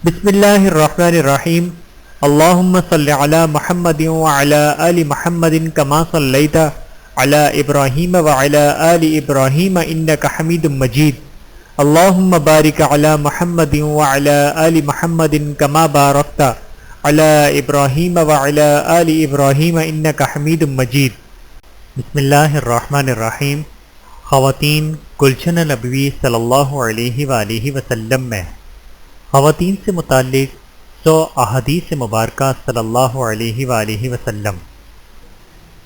بسم اللہ الرحمن الرحیم اللہم صل علی محمد وعلی آل محمد کما صلیت علی ابراہیم وعلی آل ابراہیم انک حمید مجید اللہم بارک علی محمد وعلی آل محمد کما بارکت علی ابراہیم وعلی آل ابراہیم انک حمید مجید۔ بسم اللہ الرحمن الرحیم۔ خواتین، گلشن نبوی صلی اللہ علیہ وآلہ وسلم میں خواتین سے متعلق 100 احادیث مبارکہ صلی اللہ علیہ وآلہ وسلم۔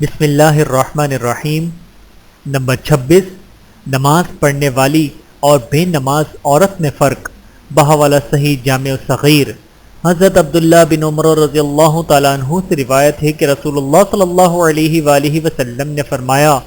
بسم اللہ الرحمن الرحیم۔ نمبر 26، نماز پڑھنے والی اور بے نماز عورت میں فرق۔ بحوالہ صحیح جامع صغیر۔ حضرت عبداللہ بن عمر رضی اللہ تعالیٰ عنہ سے روایت ہے کہ رسول اللہ صلی اللہ علیہ وآلہ وسلم نے فرمایا،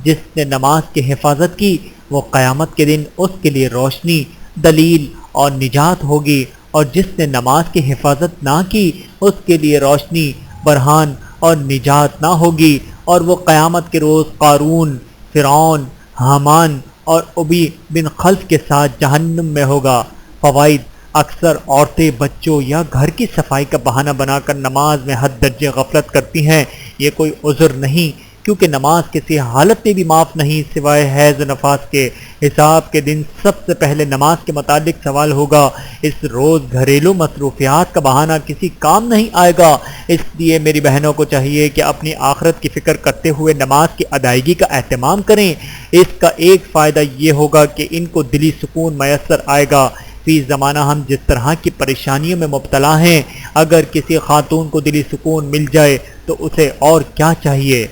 جس نے نماز کی حفاظت کی وہ قیامت کے دن اس کے لیے روشنی، دلیل اور نجات ہوگی، اور جس نے نماز کی حفاظت نہ کی اس کے لیے روشنی، برہان اور نجات نہ ہوگی، اور وہ قیامت کے روز قارون، فرعون، حامان اور ابی بن خلف کے ساتھ جہنم میں ہوگا۔ فوائد: اکثر عورتیں بچوں یا گھر کی صفائی کا بہانہ بنا کر نماز میں حد درجے غفلت کرتی ہیں۔ یہ کوئی عذر نہیں، کیونکہ نماز کسی حالت میں بھی معاف نہیں سوائے حیض و نفاس کے۔ حساب کے دن سب سے پہلے نماز کے متعلق سوال ہوگا۔ اس روز گھریلو مصروفیات کا بہانہ کسی کام نہیں آئے گا، اس لیے میری بہنوں کو چاہیے کہ اپنی آخرت کی فکر کرتے ہوئے نماز کی ادائیگی کا اہتمام کریں۔ اس کا ایک فائدہ یہ ہوگا کہ ان کو دلی سکون میسر آئے گا۔ فی زمانہ ہم جس طرح کی پریشانیوں میں مبتلا ہیں، اگر کسی خاتون کو دلی سکون مل جائے تو اسے اور کیا چاہیے۔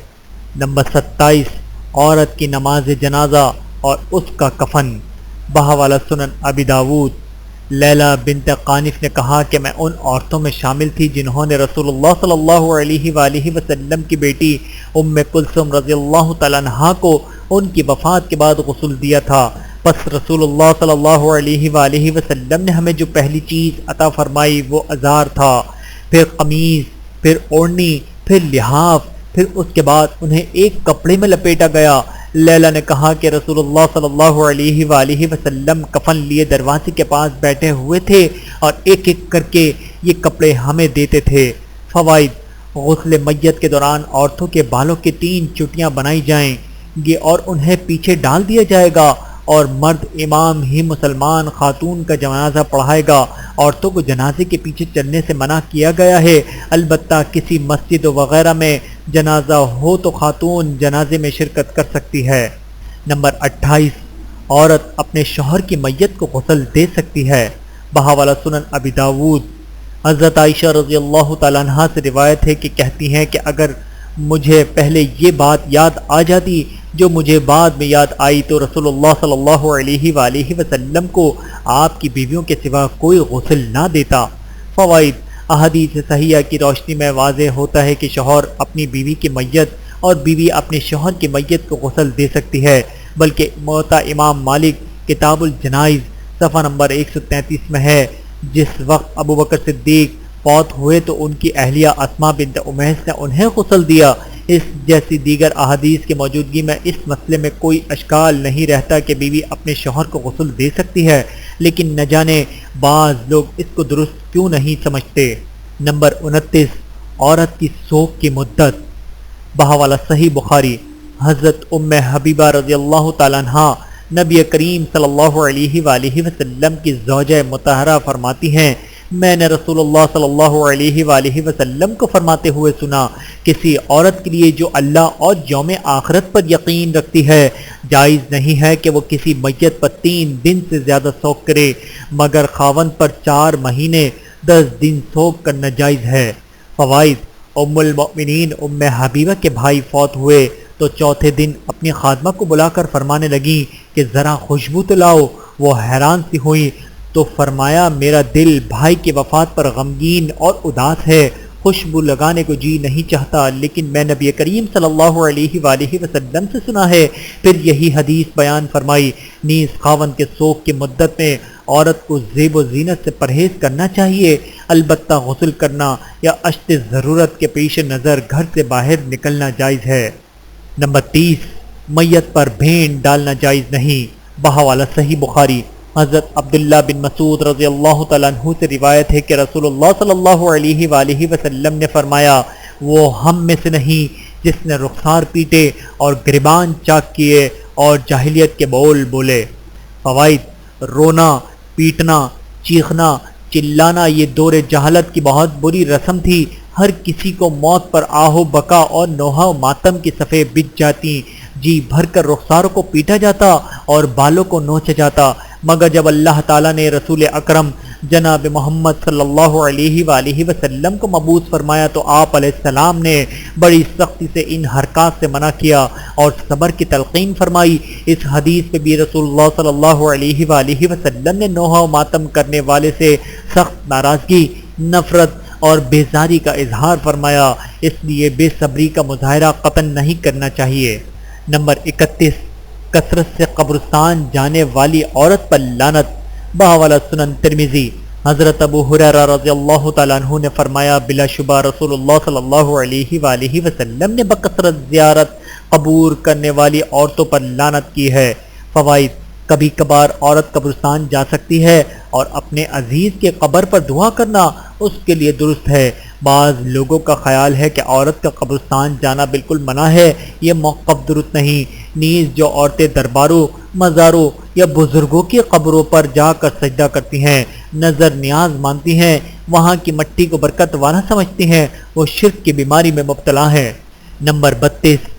نمبر 27، عورت کی نماز جنازہ اور اس کا کفن۔ بحوالہ سنن ابی داود۔ لیلہ بنت قانف نے کہا کہ میں ان عورتوں میں شامل تھی جنہوں نے رسول اللہ صلی اللہ علیہ وآلہ وسلم کی بیٹی ام کلثوم رضی اللہ تعالیٰ عنہا کو ان کی وفات کے بعد غسل دیا تھا۔ پس رسول اللہ صلی اللہ علیہ وآلہ وسلم نے ہمیں جو پہلی چیز عطا فرمائی وہ ازار تھا، پھر قمیص، پھر اوڑھنی، پھر لحاف، پھر اس کے بعد انہیں ایک کپڑے میں لپیٹا گیا۔ لیلہ نے کہا کہ رسول اللہ صلی اللہ علیہ وآلہ وسلم کفن لیے دروازے کے پاس بیٹھے ہوئے تھے اور ایک ایک کر کے یہ کپڑے ہمیں دیتے تھے۔ فوائد: غسل میت کے دوران عورتوں کے بالوں کی 3 چٹیاں بنائی جائیں گی اور انہیں پیچھے ڈال دیا جائے گا، اور مرد امام ہی مسلمان خاتون کا جنازہ پڑھائے گا۔ عورتوں کو جنازے کے پیچھے چلنے سے منع کیا گیا ہے، البتہ کسی مسجد وغیرہ میں جنازہ ہو تو خاتون جنازے میں شرکت کر سکتی ہے۔ نمبر 28، عورت اپنے شوہر کی میت کو غسل دے سکتی ہے۔ بحوالہ سنن ابی داود۔ حضرت عائشہ رضی اللہ تعالیٰ عنہا سے روایت ہے کہ کہتی ہیں کہ اگر مجھے پہلے یہ بات یاد آ جاتی جو مجھے بعد میں یاد آئی تو رسول اللہ صلی اللہ علیہ وآلہ وسلم کو آپ کی بیویوں کے سوا کوئی غسل نہ دیتا۔ فوائد: احادیث صحیحہ کی روشنی میں واضح ہوتا ہے کہ شوہر اپنی بیوی کی میت اور بیوی اپنے شوہر کی میت کو غسل دے سکتی ہے، بلکہ موطا امام مالک کتاب الجنائز صفحہ نمبر 133 میں ہے، جس وقت ابو بکر صدیق فوت ہوئے تو ان کی اہلیہ اسماء بنت امیس نے انہیں غسل دیا۔ اس جیسی دیگر احادیث کی موجودگی میں اس مسئلے میں کوئی اشکال نہیں رہتا کہ بیوی اپنے شوہر کو غسل دے سکتی ہے، لیکن نہ جانے بعض لوگ اس کو درست کیوں نہیں سمجھتے۔ نمبر 29، عورت کی سوگ کی مدت۔ بحوالہ صحیح بخاری۔ حضرت ام حبیبہ رضی اللہ تعالیٰ عنہا نبی کریم صلی اللہ علیہ وآلہ وسلم کی زوجہ مطہرہ فرماتی ہیں، میں نے رسول اللہ صلی اللہ علیہ وآلہ وسلم کو فرماتے ہوئے سنا، کسی عورت کے لیے جو اللہ اور یوم آخرت پر یقین رکھتی ہے جائز نہیں ہے کہ وہ کسی میت پر 3 دن سے زیادہ سوگ کرے، مگر خاوند پر 4 مہینے 10 دن سوگ کرنا جائز ہے۔ فوائد: ام المؤمنین ام حبیبہ کے بھائی فوت ہوئے تو چوتھے دن اپنی خادمہ کو بلا کر فرمانے لگیں کہ ذرا خوشبو تو لاؤ۔ وہ حیران سی ہوئی تو فرمایا، میرا دل بھائی کی وفات پر غمگین اور اداس ہے، خوشبو لگانے کو جی نہیں چاہتا، لیکن میں نبی کریم صلی اللہ علیہ وآلہ وسلم سے سنا ہے۔ پھر یہی حدیث بیان فرمائی۔ نیز خاوند کے سوگ کی مدت میں عورت کو زیب و زینت سے پرہیز کرنا چاہیے، البتہ غسل کرنا یا اشد ضرورت کے پیش نظر گھر سے باہر نکلنا جائز ہے۔ نمبر 30، میت پر بھین ڈالنا جائز نہیں۔ بحوالہ صحیح بخاری۔ حضرت عبداللہ بن مسعود رضی اللہ تعالیٰ عنہ سے روایت ہے کہ رسول اللہ صلی اللہ علیہ وآلہ وسلم نے فرمایا، وہ ہم میں سے نہیں جس نے رخسار پیٹے اور گریبان چاک کیے اور جاہلیت کے بول بولے۔ فوائد: رونا، پیٹنا، چیخنا، چلانا یہ دور جہالت کی بہت بری رسم تھی۔ ہر کسی کو موت پر آہو بکا اور نوحہ و ماتم کی صفیں بچ جاتی، جی بھر کر رخساروں کو پیٹا جاتا اور بالوں کو نوچا جاتا، مگر جب اللہ تعالیٰ نے رسول اکرم جناب محمد صلی اللہ علیہ وآلہ وسلم کو مبعوث فرمایا تو آپ علیہ السلام نے بڑی سختی سے ان حرکات سے منع کیا اور صبر کی تلقین فرمائی۔ اس حدیث میں بھی رسول اللہ صلی اللہ علیہ وآلہ وسلم نے نوحہ و ماتم کرنے والے سے سخت ناراضگی، نفرت اور بیزاری کا اظہار فرمایا، اس لیے بے صبری کا مظاہرہ قطعاً نہیں کرنا چاہیے۔ نمبر 31، کثرت سے قبرستان جانے والی عورت پر لعنت۔ بحوالہ سنن ترمذی، حضرت ابو ہریرہ رضی اللہ تعالیٰ عنہ نے فرمایا، بلا شبہ رسول اللہ صلی اللہ علیہ وآلہ وسلم نے بکثرت زیارت قبور کرنے والی عورتوں پر لعنت کی ہے۔ فوائد: کبھی کبھار عورت قبرستان جا سکتی ہے اور اپنے عزیز کے قبر پر دعا کرنا اس کے لیے درست ہے۔ بعض لوگوں کا خیال ہے کہ عورت کا قبرستان جانا بالکل منع ہے، یہ موقف درست نہیں۔ نیز جو عورتیں درباروں، مزاروں یا بزرگوں کی قبروں پر جا کر سجدہ کرتی ہیں، نظر نیاز مانتی ہیں، وہاں کی مٹی کو برکت والا سمجھتی ہیں، وہ شرک کی بیماری میں مبتلا ہے۔ نمبر 32،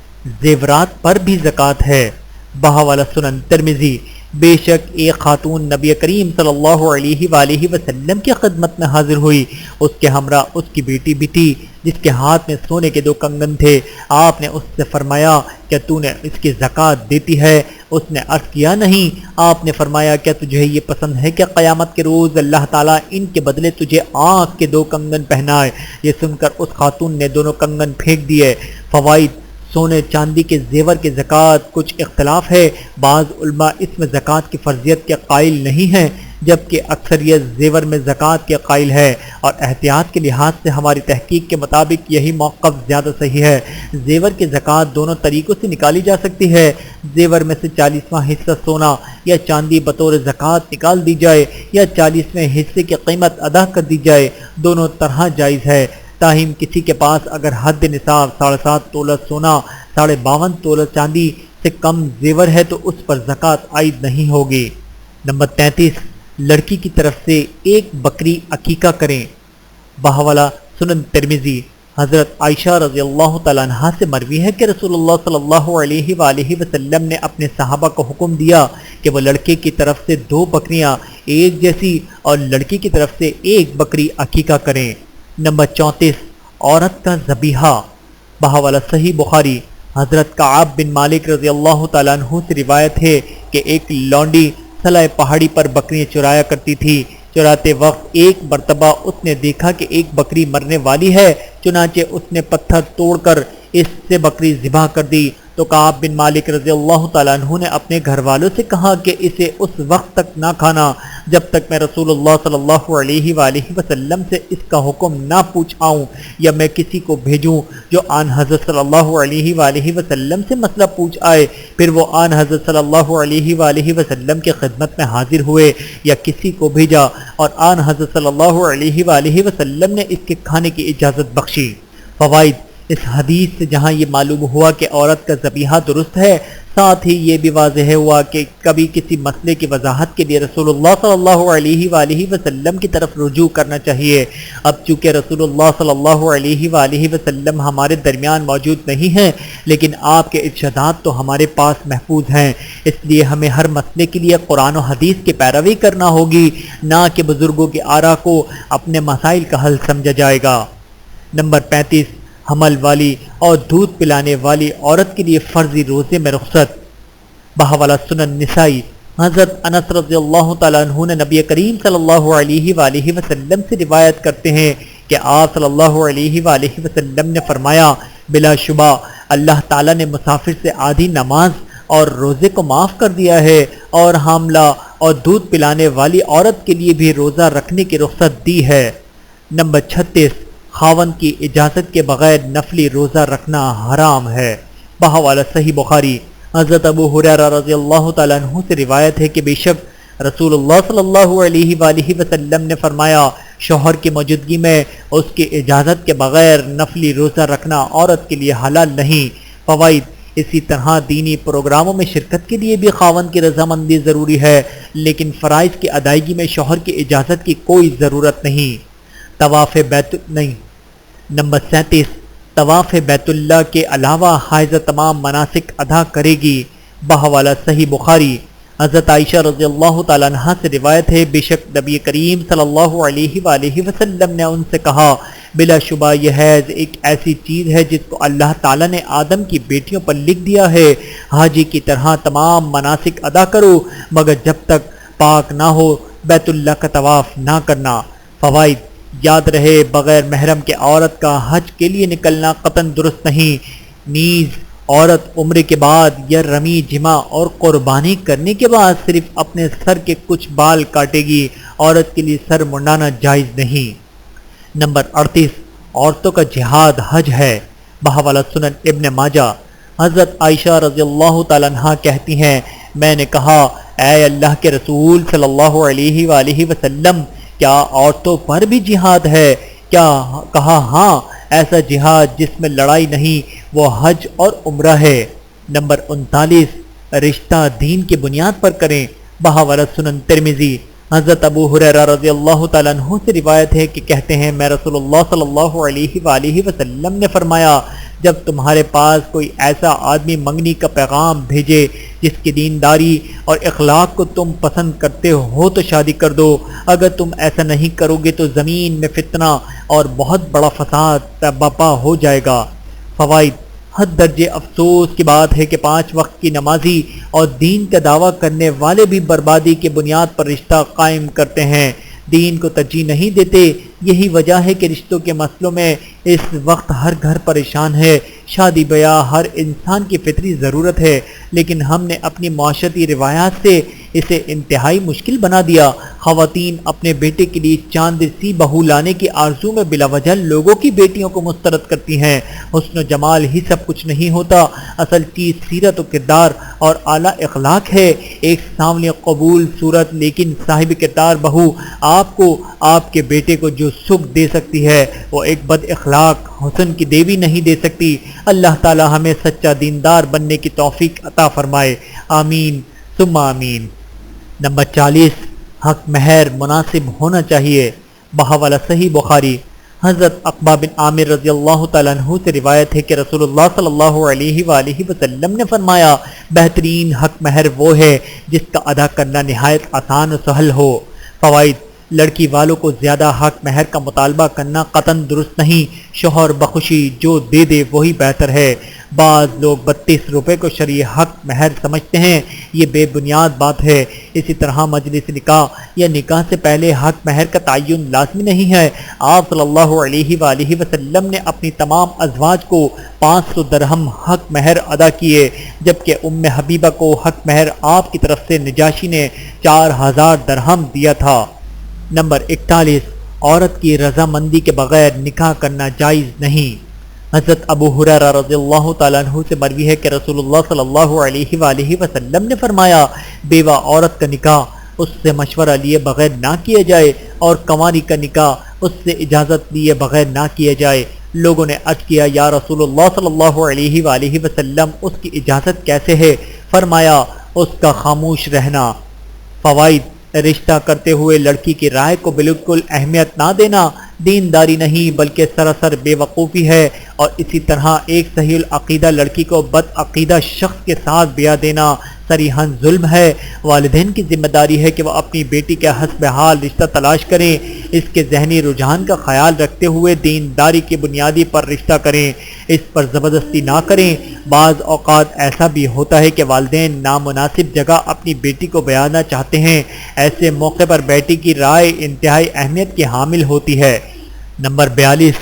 زیورات پر بھی زکوٰۃ ہے۔ بحوالہ سنن ترمذی، بے شک ایک خاتون نبی کریم صلی اللہ علیہ وآلہ وسلم کی خدمت میں حاضر ہوئی، اس کے ہمراہ اس کی بیٹی بھی تھی جس کے ہاتھ میں سونے کے 2 کنگن تھے۔ آپ نے اس سے فرمایا، کیا تو نے اس کی زکوٰۃ دیتی ہے؟ اس نے عرض کیا، نہیں۔ آپ نے فرمایا، کیا تجھے یہ پسند ہے کہ قیامت کے روز اللہ تعالیٰ ان کے بدلے تجھے آنکھ کے 2 کنگن پہنائے؟ یہ سن کر اس خاتون نے دونوں کنگن پھینک دیے۔ فوائد: سونے چاندی کے زیور کی زکوٰۃ کچھ اختلاف ہے، بعض علماء اس میں زکوٰۃ کی فرضیت کے قائل نہیں ہیں جبکہ اکثریت زیور میں زکوٰۃ کے قائل ہے، اور احتیاط کے لحاظ سے ہماری تحقیق کے مطابق یہی موقف زیادہ صحیح ہے۔ زیور کی زکوٰۃ دونوں طریقوں سے نکالی جا سکتی ہے، زیور میں سے 40واں حصہ سونا یا چاندی بطور زکوٰۃ نکال دی جائے یا 40ویں حصے کی قیمت ادا کر دی جائے، دونوں طرح جائز ہے۔ تاہم کسی کے پاس اگر حد نصاب 7.5 تولہ سونا، 52.5 تولہ چاندی سے کم زیور ہے تو اس پر زکوٰۃ عائد نہیں ہوگی۔ نمبر 33، لڑکی کی طرف سے 1 بکری عقیقہ کریں۔ بحوالہ سنن ترمذی، حضرت عائشہ رضی اللہ تعالیٰ عنہا سے مروی ہے کہ رسول اللہ صلی اللہ علیہ وآلہ وسلم نے اپنے صحابہ کو حکم دیا کہ وہ لڑکے کی طرف سے 2 بکریاں ایک جیسی اور لڑکی کی طرف سے 1 بکری عقیقہ کریں۔ نمبر 34، عورت کا ذبیحہ۔ بحوالہ صحیح بخاری، حضرت کعب بن مالک رضی اللہ تعالیٰ عنہ سے روایت ہے کہ ایک لونڈی سلائے پہاڑی پر بکریاں چرایا کرتی تھی۔ چراتے وقت ایک مرتبہ اس نے دیکھا کہ ایک بکری مرنے والی ہے، چنانچہ اس نے پتھر توڑ کر اس سے بکری ذبح کر دی تو کعب بن مالک رضی اللہ تعالیٰ عنہ نے اپنے گھر والوں سے کہا کہ اسے اس وقت تک نہ کھانا جب تک میں رسول اللہ صلی اللہ علیہ وآلہ وسلم سے اس کا حکم نہ پوچھ آؤں یا میں کسی کو بھیجوں جو آن حضرت صلی اللہ علیہ وآلہ وسلم سے مسئلہ پوچھ آئے۔ پھر وہ آن حضرت صلی اللہ علیہ وآلہ وسلم کی خدمت میں حاضر ہوئے یا کسی کو بھیجا اور آن حضرت صلی اللہ علیہ وآلہ وسلم نے اس کے کھانے کی اجازت بخشی۔ فوائد: اس حدیث سے جہاں یہ معلوم ہوا کہ عورت کا ذبیحہ درست ہے، ساتھ ہی یہ بھی واضح ہوا کہ کبھی کسی مسئلے کی وضاحت کے لیے رسول اللہ صلی اللہ علیہ وآلہ وسلم کی طرف رجوع کرنا چاہیے۔ اب چونکہ رسول اللہ صلی اللہ علیہ وآلہ وسلم ہمارے درمیان موجود نہیں ہیں لیکن آپ کے ارشادات تو ہمارے پاس محفوظ ہیں، اس لیے ہمیں ہر مسئلے کے لیے قرآن و حدیث کی پیروی کرنا ہوگی، نہ کہ بزرگوں کی آراء کو اپنے مسائل کا حل سمجھا جائے گا۔ نمبر 35، حمل والی اور دودھ پلانے والی عورت کے لیے فرضی روزے میں رخصت۔ بحوالہ سنن نسائی، حضرت انس رضی اللہ تعالیٰ عنہ نے نبی کریم صلی اللہ علیہ وآلہ وسلم سے روایت کرتے ہیں کہ آپ صلی اللہ علیہ وآلہ وسلم نے فرمایا، بلا شبہ اللہ تعالیٰ نے مسافر سے آدھی نماز اور روزے کو معاف کر دیا ہے اور حاملہ اور دودھ پلانے والی عورت کے لیے بھی روزہ رکھنے کی رخصت دی ہے۔ نمبر 36، خاوند کی اجازت کے بغیر نفلی روزہ رکھنا حرام ہے۔ بحوالہ صحیح بخاری، حضرت ابو ہریرہ رضی اللہ تعالیٰ عنہ سے روایت ہے کہ بے شک رسول اللہ صلی اللہ علیہ وآلہ وسلم نے فرمایا شوہر کی موجودگی میں اس کی اجازت کے بغیر نفلی روزہ رکھنا عورت کے لیے حلال نہیں۔ فوائد: اسی طرح دینی پروگراموں میں شرکت کے لیے بھی خاوند کی رضامندی ضروری ہے، لیکن فرائض کی ادائیگی میں شوہر کی اجازت کی کوئی ضرورت نہیں۔ طواف بیت نہیں۔ نمبر 37، طواف بیت اللہ کے علاوہ حائضہ تمام مناسک ادا کرے گی۔ بحوالہ صحیح بخاری، حضرت عائشہ رضی اللہ تعالیٰ عنہ سے روایت ہے، بے شک نبی کریم صلی اللہ علیہ وآلہ وسلم نے ان سے کہا، بلا شبہ یہ حیض ایک ایسی چیز ہے جس کو اللہ تعالیٰ نے آدم کی بیٹیوں پر لکھ دیا ہے، حاجی کی طرح تمام مناسک ادا کرو مگر جب تک پاک نہ ہو بیت اللہ کا طواف نہ کرنا۔ فوائد: یاد رہے بغیر محرم کے عورت کا حج کے لیے نکلنا قطعاً درست نہیں، نیز عورت عمرے کے بعد یا رمی جمع اور قربانی کرنے کے بعد صرف اپنے سر کے کچھ بال کاٹے گی، عورت کے لیے سر منڈانا جائز نہیں۔ نمبر 38، عورتوں کا جہاد حج ہے۔ بحوالہ سنن ابن ماجہ، حضرت عائشہ رضی اللہ تعالیٰ عنہ کہتی ہیں، میں نے کہا اے اللہ کے رسول صلی اللہ علیہ وآلہ وسلم، کیا عورتوں پر بھی جہاد ہے؟ کیا کہا ہاں، ایسا جہاد جس میں لڑائی نہیں وہ حج اور عمرہ ہے۔ نمبر 39، رشتہ دین کی بنیاد پر کریں۔ بحوالہ سنن ترمذی، حضرت ابو ہریرہ رضی اللہ تعالیٰ عنہ سے روایت ہے کہ کہتے ہیں، میں رسول اللہ صلی اللہ علیہ وآلہ وسلم نے فرمایا، جب تمہارے پاس کوئی ایسا آدمی منگنی کا پیغام بھیجے جس کی دینداری اور اخلاق کو تم پسند کرتے ہو تو شادی کر دو، اگر تم ایسا نہیں کرو گے تو زمین میں فتنہ اور بہت بڑا فساد برپا ہو جائے گا۔ فوائد: حد درجے افسوس کی بات ہے کہ 5 وقت کی نمازی اور دین کا دعویٰ کرنے والے بھی بربادی کی بنیاد پر رشتہ قائم کرتے ہیں، دین کو ترجیح نہیں دیتے۔ یہی وجہ ہے کہ رشتوں کے مسئلوں میں اس وقت ہر گھر پریشان ہے۔ شادی بیاہ ہر انسان کی فطری ضرورت ہے، لیکن ہم نے اپنی معاشرتی روایات سے اسے انتہائی مشکل بنا دیا۔ خواتین اپنے بیٹے کے لیے چاند سی بہو لانے کی آرزو میں بلا وجہ لوگوں کی بیٹیوں کو مسترد کرتی ہیں۔ حسن و جمال ہی سب کچھ نہیں ہوتا، اصل چیز سیرت و کردار اور اعلیٰ اخلاق ہے۔ ایک سامنے قبول صورت لیکن صاحب کردار بہو آپ کو آپ کے بیٹے کو جو سکھ دے سکتی ہے وہ ایک بد اخلاق حسن کی دیوی نہیں دے سکتی۔ اللہ تعالی ہمیں سچا دیندار بننے کی توفیق عطا فرمائے، آمین ثم آمین۔ نمبر 40، حق مہر مناسب ہونا چاہیے۔ بحوالہ صحیح بخاری، حضرت عقبہ بن عامر رضی اللہ تعالیٰ عنہ سے روایت ہے کہ رسول اللہ صلی اللہ علیہ وآلہ وسلم نے فرمایا، بہترین حق مہر وہ ہے جس کا ادا کرنا نہایت آسان و سہل ہو۔ فوائد: لڑکی والوں کو زیادہ حق مہر کا مطالبہ کرنا قطعاً درست نہیں، شوہر بخوشی جو دے دے وہی بہتر ہے۔ بعض لوگ 32 روپے کو شرعی حق مہر سمجھتے ہیں، یہ بے بنیاد بات ہے۔ اسی طرح مجلس نکاح یا نکاح سے پہلے حق مہر کا تعین لازمی نہیں ہے۔ آپ صلی اللہ علیہ وآلہ وسلم نے اپنی تمام ازواج کو 500 درہم حق مہر ادا کیے، جبکہ ام حبیبہ کو حق مہر آپ کی طرف سے نجاشی نے 4000 درہم دیا تھا۔ نمبر 41، عورت کی رضامندی کے بغیر نکاح کرنا جائز نہیں۔ حضرت ابو ہریرہ رضی اللہ تعالیٰ عنہ سے مروی ہے کہ رسول اللہ صلی اللہ علیہ وآلہ وسلم نے فرمایا، بیوہ عورت کا نکاح اس سے مشورہ لیے بغیر نہ کیا جائے اور کنواری کا نکاح اس سے اجازت لیے بغیر نہ کیا جائے۔ لوگوں نے عرض کیا، یا رسول اللہ صلی اللہ علیہ وآلہ وسلم اس کی اجازت کیسے ہے؟ فرمایا، اس کا خاموش رہنا۔ فوائد: رشتہ کرتے ہوئے لڑکی کی رائے کو بالکل اہمیت نہ دینا دینداری نہیں بلکہ سراسر بے وقوفی ہے، اور اسی طرح ایک صحیح العقیدہ لڑکی کو بد عقیدہ شخص کے ساتھ بیاہ دینا صریحاً ظلم ہے۔ والدین کی ذمہ داری ہے کہ وہ اپنی بیٹی کے حسب حال رشتہ تلاش کریں، اس کے ذہنی رجحان کا خیال رکھتے ہوئے دینداری کی بنیادی پر رشتہ کریں، اس پر زبردستی نہ کریں۔ بعض اوقات ایسا بھی ہوتا ہے کہ والدین نامناسب جگہ اپنی بیٹی کو بیانا چاہتے ہیں، ایسے موقع پر بیٹی کی رائے انتہائی اہمیت کی حامل ہوتی ہے۔ نمبر 42،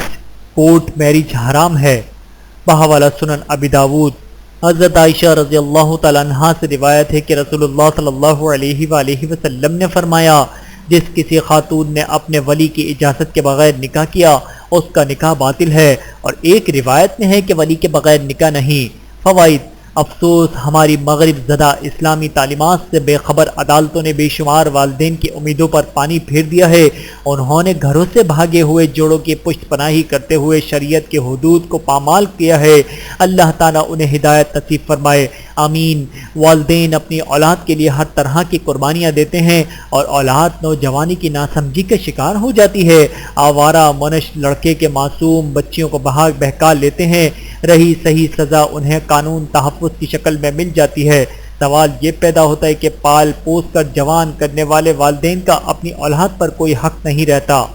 کورٹ میرج حرام ہے۔ بحوالہ سنن ابی داود، حضرت عائشہ رضی اللہ تعالیٰ عنہ سے روایت ہے کہ رسول اللہ صلی اللہ علیہ وآلہ وسلم نے فرمایا، جس کسی خاتون نے اپنے ولی کی اجازت کے بغیر نکاح کیا اس کا نکاح باطل ہے، اور ایک روایت میں ہے کہ ولی کے بغیر نکاح نہیں۔ فوائد: افسوس ہماری مغرب زدہ اسلامی تعلیمات سے بے خبر عدالتوں نے بے شمار والدین کی امیدوں پر پانی پھیر دیا ہے۔ انہوں نے گھروں سے بھاگے ہوئے جوڑوں کی پشت پناہی کرتے ہوئے شریعت کے حدود کو پامال کیا ہے۔ اللہ تعالیٰ انہیں ہدایت نصیب فرمائے، آمین۔ والدین اپنی اولاد کے لیے ہر طرح کی قربانیاں دیتے ہیں اور اولاد نوجوانی کی ناسمجھی کا شکار ہو جاتی ہے۔ آوارہ منش لڑکے کے معصوم بچیوں کو بہکا لیتے ہیں۔ رہی صحیح سزا انہیں قانون تحفظ کی شکل میں مل جاتی ہے۔ سوال یہ پیدا ہوتا ہے کہ پال پوس کر جوان کرنے والے والدین کا اپنی اولاد پر کوئی حق نہیں رہتا۔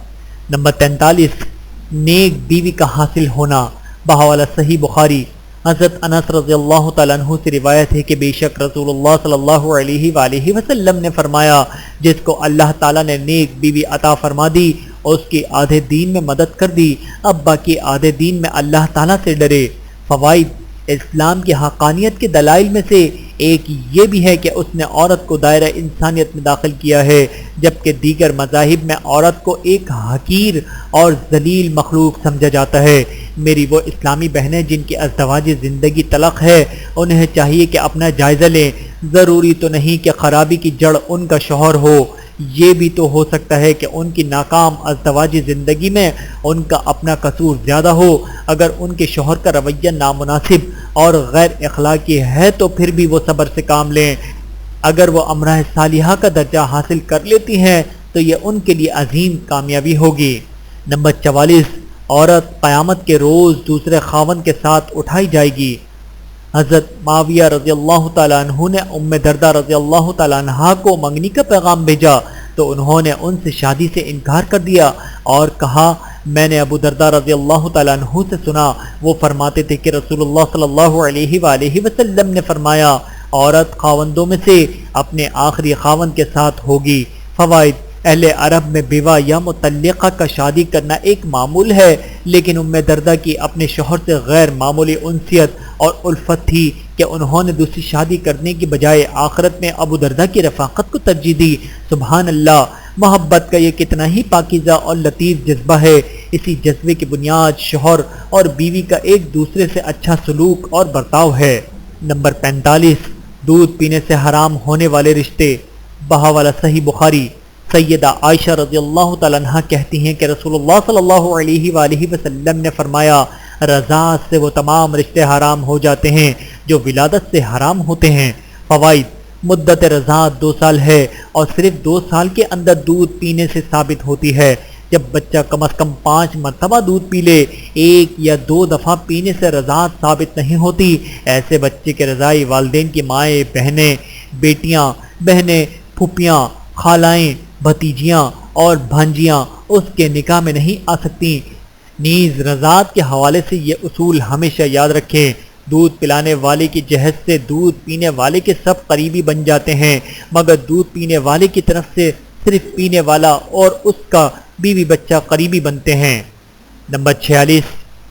نمبر 43، نیک بیوی کا حاصل ہونا۔ بحوالہ صحیح بخاری، حضرت انس رضی اللہ تعالیٰ عنہ سے روایت ہے کہ بے شک رسول اللہ صلی اللہ علیہ وآلہ وسلم نے فرمایا، جس کو اللہ تعالیٰ نے نیک بیوی عطا فرما دی اس کی آدھے دین میں مدد کر دی، اب باقی آدھے دین میں اللہ تعالیٰ سے ڈرے۔ فوائد: اسلام کی حقانیت کے دلائل میں سے ایک یہ بھی ہے کہ اس نے عورت کو دائرہ انسانیت میں داخل کیا ہے، جبکہ دیگر مذاہب میں عورت کو ایک حقیر اور ذلیل مخلوق سمجھا جاتا ہے۔ میری وہ اسلامی بہنیں جن کی ازدواجی زندگی تلخ ہے، انہیں چاہیے کہ اپنا جائزہ لیں۔ ضروری تو نہیں کہ خرابی کی جڑ ان کا شوہر ہو، یہ بھی تو ہو سکتا ہے کہ ان کی ناکام ازدواجی زندگی میں ان کا اپنا قصور زیادہ ہو۔ اگر ان کے شوہر کا رویہ نامناسب اور غیر اخلاقی ہے تو پھر بھی وہ صبر سے کام لیں۔ اگر وہ امرأہ صالحہ کا درجہ حاصل کر لیتی ہیں تو یہ ان کے لیے عظیم کامیابی ہوگی۔ نمبر 44، عورت قیامت کے روز دوسرے خاوند کے ساتھ اٹھائی جائے گی۔ حضرت معاویہ رضی اللہ تعالیٰ عنہ نے ام درداء رضی اللہ تعالیٰ عنہ کو منگنی کا پیغام بھیجا تو انہوں نے ان سے شادی سے انکار کر دیا اور کہا، میں نے ابو درداء رضی اللہ تعالیٰ عنہ سے سنا، وہ فرماتے تھے کہ رسول اللہ صلی اللہ علیہ وآلہ وسلم نے فرمایا، عورت خاوندوں میں سے اپنے آخری خاوند کے ساتھ ہوگی۔ فوائد: اہل عرب میں بیوہ یا مطلقہ کا شادی کرنا ایک معمول ہے، لیکن ام درداء کی اپنے شوہر سے غیر معمولی انسیت اور الفت تھی کہ انہوں نے دوسری شادی کرنے کی بجائے آخرت میں ابو درداء کی رفاقت کو ترجیح دی۔ سبحان اللہ! محبت کا یہ کتنا ہی پاکیزہ اور لطیف جذبہ ہے۔ اسی جذبے کی بنیاد شوہر اور بیوی کا ایک دوسرے سے اچھا سلوک اور برتاؤ ہے۔ نمبر 45، دودھ پینے سے حرام ہونے والے رشتے۔ بحوالہ صحیح بخاری، سیدہ عائشہ رضی اللہ تعالیٰ عنہ کہتی ہیں کہ رسول اللہ صلی اللہ علیہ وآلہ وسلم نے فرمایا، رضاعت سے وہ تمام رشتے حرام ہو جاتے ہیں جو ولادت سے حرام ہوتے ہیں۔ فوائد: مدت رضاعت 2 سال ہے اور صرف 2 سال کے اندر دودھ پینے سے ثابت ہوتی ہے۔ جب بچہ کم از کم 5 مرتبہ دودھ پی لے، 1 یا 2 دفعہ پینے سے رضاعت ثابت نہیں ہوتی، ایسے بچے کے رضاعی والدین کی مائیں، بہنیں، بیٹیاں، بہنیں، پھوپھیاں، خالائیں، بھتیجیاں اور بھانجیاں اس کے نکاح میں نہیں آ سکتی۔ نیز رضاعت کے حوالے سے یہ اصول ہمیشہ یاد رکھیں، دودھ پلانے والے کی جہت سے دودھ پینے والے کے سب قریبی بن جاتے ہیں، مگر دودھ پینے والے کی طرف سے صرف پینے والا اور اس کا بیوی بچہ قریبی بنتے ہیں۔ نمبر 46،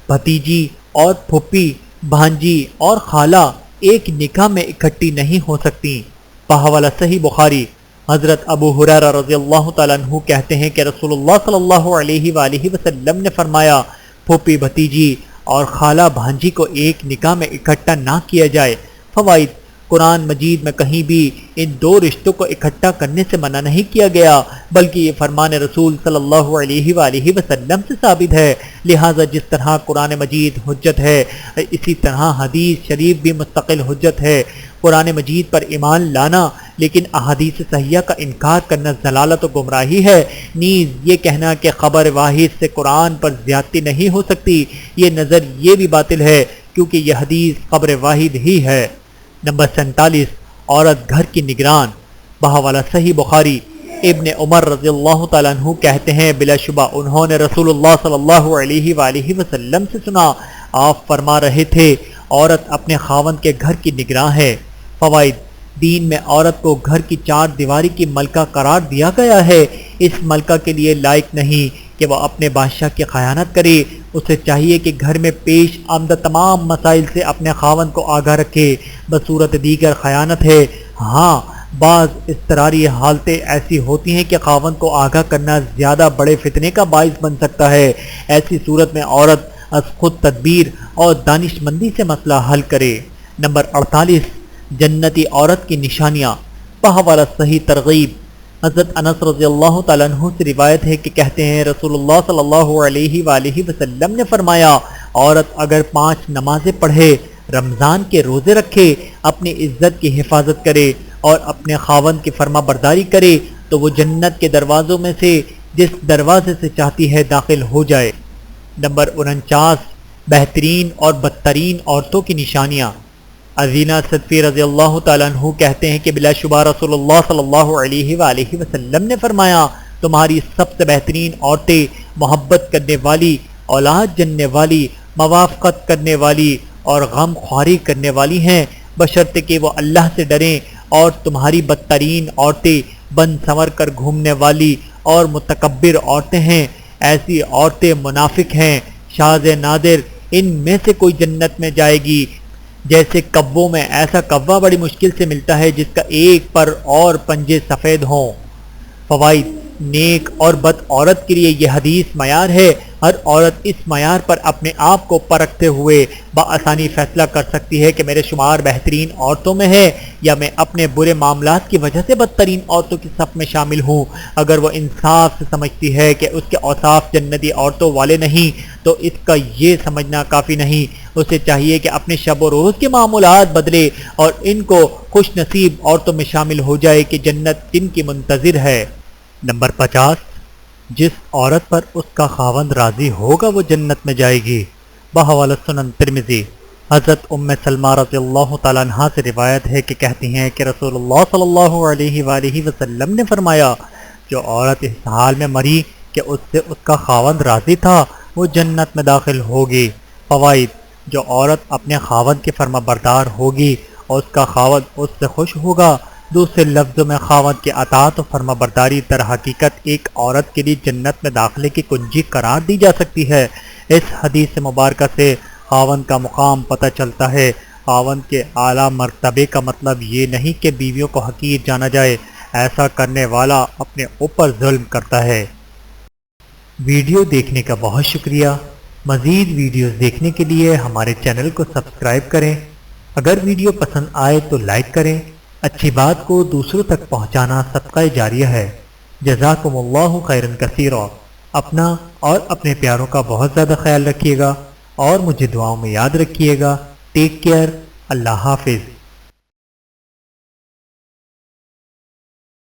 بھتیجی اور پھوپھی، بھانجی اور خالہ ایک نکاح میں اکٹھی نہیں ہو سکتی۔ بحوالہ صحیح بخاری، حضرت ابو ہریرہ رضی اللہ تعالیٰ عنہ کہتے ہیں کہ رسول اللہ صلی اللہ علیہ وآلہ وسلم نے فرمایا، پھوپھی بھتیجی اور خالہ بھانجی کو ایک نکاح میں اکٹھا نہ کیا جائے۔ فوائد: قرآن مجید میں کہیں بھی ان 2 رشتوں کو اکٹھا کرنے سے منع نہیں کیا گیا، بلکہ یہ فرمان رسول صلی اللہ علیہ وآلہ وسلم سے ثابت ہے۔ لہٰذا جس طرح قرآن مجید حجت ہے، اسی طرح حدیث شریف بھی مستقل حجت ہے۔ قرآن مجید پر ایمان لانا لیکن احادیث صحیحہ کا انکار کرنا ضلالت و گمراہی ہے۔ نیز یہ کہنا کہ خبر واحد سے قرآن پر زیادتی نہیں ہو سکتی، یہ نظر یہ بھی باطل ہے کیونکہ یہ حدیث خبر واحد ہی ہے۔ نمبر 47، عورت گھر کی نگران۔ بحوالہ صحیح بخاری، ابن عمر رضی اللہ تعالیٰ عنہ کہتے ہیں، بلا شبہ انہوں نے رسول اللہ صلی اللہ علیہ وآلہ وسلم سے سنا، آپ فرما رہے تھے، عورت اپنے خاوند کے گھر کی نگراں ہے۔ فوائد: دین میں عورت کو گھر کی 4 دیواری کی ملکہ قرار دیا گیا ہے۔ اس ملکہ کے لیے لائق نہیں کہ وہ اپنے بادشاہ کی خیانت کرے، اسے چاہیے کہ گھر میں پیش آمدہ تمام مسائل سے اپنے خاوند کو آگاہ رکھے، بصورت دیگر خیانت ہے۔ ہاں، بعض اضطراری حالتیں ایسی ہوتی ہیں کہ خاوند کو آگاہ کرنا زیادہ بڑے فتنے کا باعث بن سکتا ہے۔ ایسی صورت میں عورت از خود تدبیر اور دانش مندی سے مسئلہ حل کرے۔ نمبر 48 جنتی عورت کی نشانیاں بحوالہ صحیح ترغیب حضرت انس رضی اللہ تعالیٰ عنہ سے روایت ہے کہ کہتے ہیں رسول اللہ صلی اللہ علیہ وآلہ وسلم نے فرمایا عورت اگر 5 نمازیں پڑھے، رمضان کے روزے رکھے، اپنی عزت کی حفاظت کرے اور اپنے خاوند کی فرما برداری کرے تو وہ جنت کے دروازوں میں سے جس دروازے سے چاہتی ہے داخل ہو جائے۔ نمبر 49 بہترین اور بدترین عورتوں کی نشانیاں عزینہ صدفی رضی اللہ تعالیٰ عنہ کہتے ہیں کہ بلا شبہ رسول اللہ صلی اللہ علیہ وآلہ وسلم نے فرمایا تمہاری سب سے بہترین عورتیں محبت کرنے والی، اولاد جننے والی، موافقت کرنے والی اور غم خواری کرنے والی ہیں بشرطے کہ وہ اللہ سے ڈریں، اور تمہاری بدترین عورتیں بن سنور کر گھومنے والی اور متکبر عورتیں ہیں، ایسی عورتیں منافق ہیں، شاذ نادر ان میں سے کوئی جنت میں جائے گی جیسے کبوں میں ایسا کوا بڑی مشکل سے ملتا ہے جس کا ایک پر اور پنجے سفید ہوں۔ فوائد نیک اور بد عورت کے لیے یہ حدیث معیار ہے۔ ہر عورت اس معیار پر اپنے آپ کو پرکھتے ہوئے بآسانی فیصلہ کر سکتی ہے کہ میرے شمار بہترین عورتوں میں ہے یا میں اپنے برے معاملات کی وجہ سے بدترین عورتوں کی صف میں شامل ہوں۔ اگر وہ انصاف سے سمجھتی ہے کہ اس کے اوصاف جنتی عورتوں والے نہیں تو اس کا یہ سمجھنا کافی نہیں، اسے چاہیے کہ اپنے شب و روز کے معمولات بدلے اور ان کو خوش نصیب عورتوں میں شامل ہو جائے کہ جنت جن کی منتظر ہے۔ نمبر 50 جس عورت پر اس کا خاوند راضی ہوگا وہ جنت میں جائے گی۔ بحوالہ سنن ترمذی حضرت ام سلمہ رضی اللہ تعالیٰ عنہ سے روایت ہے کہ کہتی ہیں کہ رسول اللہ صلی اللہ علیہ وآلہ وسلم نے فرمایا جو عورت اس حال میں مری کہ اس سے اس کا خاوند راضی تھا وہ جنت میں داخل ہوگی۔ فوائد جو عورت اپنے خاوند کے فرما بردار ہوگی اور اس کا خاوند اس سے خوش ہوگا، دوسرے لفظوں میں خاوند کی اطاعت و فرما برداری در حقیقت ایک عورت کے لیے جنت میں داخلے کی کنجی قرار دی جا سکتی ہے۔ اس حدیث مبارکہ سے خاوند کا مقام پتہ چلتا ہے۔ خاوند کے اعلیٰ مرتبے کا مطلب یہ نہیں کہ بیویوں کو حقیر جانا جائے، ایسا کرنے والا اپنے اوپر ظلم کرتا ہے۔ ویڈیو دیکھنے کا بہت شکریہ۔ مزید ویڈیوز دیکھنے کے لیے ہمارے چینل کو سبسکرائب کریں۔ اگر ویڈیو پسند آئے تو لائک کریں۔ اچھی بات کو دوسروں تک پہنچانا صدقہ جاریہ ہے۔ جزاکم اللہ خیرا کثیرا۔ اپنا اور اپنے پیاروں کا بہت زیادہ خیال رکھیے گا اور مجھے دعاؤں میں یاد رکھیے گا۔ Take care. اللہ حافظ۔